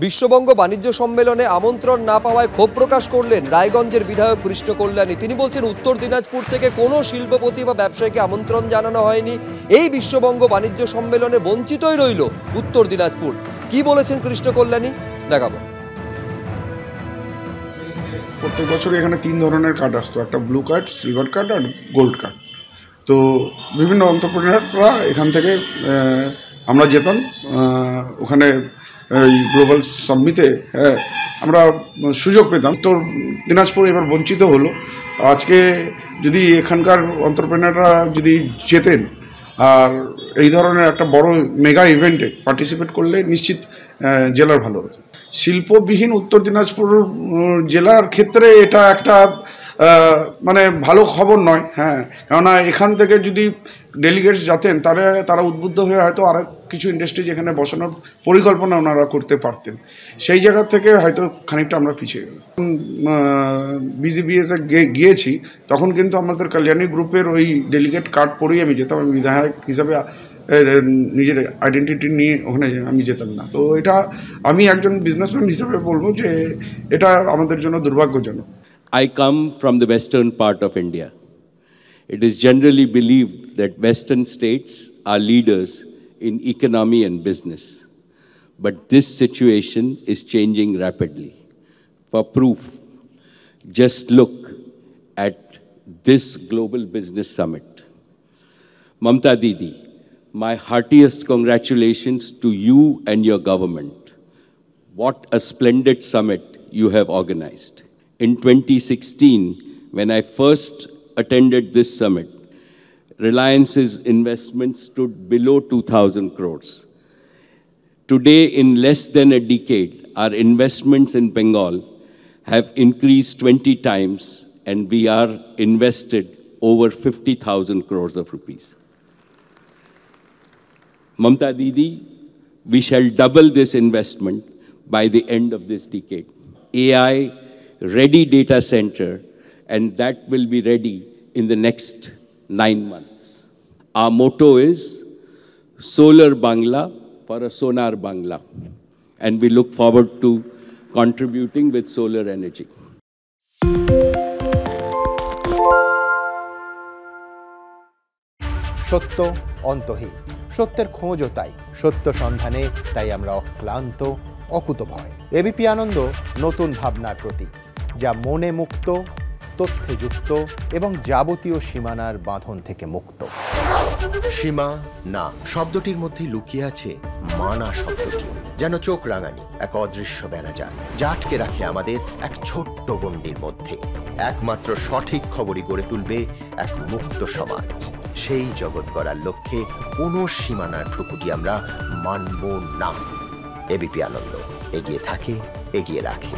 বিশ্ববঙ্গ বাণিজ্য সম্মেলনে আমন্ত্রণ না পাওয়ায় ক্ষোভ প্রকাশ করলেন রায়গঞ্জের বিধায়ক কৃষ্ণ কল্যাণী। তিনি বলছেন, উত্তর দিনাজপুর থেকে কোনো শিল্পপতি বা ব্যবসায়ীকে আমন্ত্রণ জানানো হয়নি। এই বিশ্ববঙ্গ বাণিজ্য সম্মেলনে বঞ্চিতই রইল উত্তর দিনাজপুর। কি বলেছেন কৃষ্ণ কল্যাণী দেখাবো। প্রত্যেক বছর এখানে 3 ধরনের কার্ড আসতো, একটা ব্লু কার্ড, সিলভার কার্ড আর গোল্ড কার্ড। তো বিভিন্ন এন্টারপ্রেনাররা এখান থেকে আমরা যেতাম ওখানে এই গ্লোবাল সামিটে আমরা সুযোগ পেতাম। তো দিনাজপুর এবার বঞ্চিত হলো। আজকে যদি এখানকার এন্টারপ্রেনাররা যদি যেতেন আর এই ধরনের একটা বড় মেগা ইভেন্টে পার্টিসিপেট করলে নিশ্চিত জেলার ভালো হতো। শিল্পবিহীন উত্তর দিনাজপুর জেলার ক্ষেত্রে এটা একটা মানে ভালো খবর নয়। হ্যাঁ, কেননা এখান থেকে যদি ডেলিগেটস যাতেন তারা উদ্বুদ্ধ হয়ে হয়তো আর কিছু ইন্ডাস্ট্রি যেখানে বসানোর পরিকল্পনা ওনারা করতে পারতেন। সেই জায়গা থেকে হয়তো খানিকটা আমরা পিছিয়ে গেলাম। বিজিবিএসে গিয়েছি তখন কিন্তু আমাদের কল্যাণী গ্রুপের ওই ডেলিগেট কার্ড পরেই আমি যেতাম। আমি বিধায়ক হিসাবে নিজের আইডেন্টিটি নিয়ে ওখানে আমি যেতাম না। তো এটা আমি একজন বিজনেসম্যান হিসাবে বলবো যে এটা আমাদের জন্য দুর্ভাগ্যজনক। I come from the western part of India. It is generally believed that western states are leaders in economy and business. But this situation is changing rapidly. For proof, just look at this global business summit. Mamta Didi, my heartiest congratulations to you and your government. What a splendid summit you have organized. In 2016, when I first attended this summit, Reliance's investment stood below 2,000 crores. Today, in less than a decade, our investments in Bengal have increased 20 times and we are invested over 50,000 crores of rupees. Mamta Didi, we shall double this investment by the end of this decade. AI ready data center, and that will be ready in the next 9 months. Our motto is Solar Bangla for a Sonar Bangla, and we look forward to contributing with solar energy. সত্য অন্তহীন, সত্যের খোঁজও তাই, সত্য সন্ধানে তাই আমরা অক্লান্ত, অকুতভয়। ABP আনন্দ নতুন ভাবনার প্রতীক, যা মনে মুক্ত, তথ্যে যুক্ত এবং যাবতীয় সীমানার বাঁধন থেকে মুক্ত। সীমা না শব্দটির মধ্যে লুকিয়ে আছে মানা শব্দটি, যেন চোখ রাঙানি এক অদৃশ্য বেড়াজাল, যা আটকে রাখে আমাদের এক ছোট্ট গণ্ডির মধ্যে। একমাত্র সঠিক খবরই গড়ে তুলবে এক মুক্ত সমাজ। সেই জগৎ গড়ার লক্ষ্যে কোনো সীমানার ঠুকুটি আমরা মানব না। এবিপি আনন্দ এগিয়ে থাকে, এগিয়ে রাখে।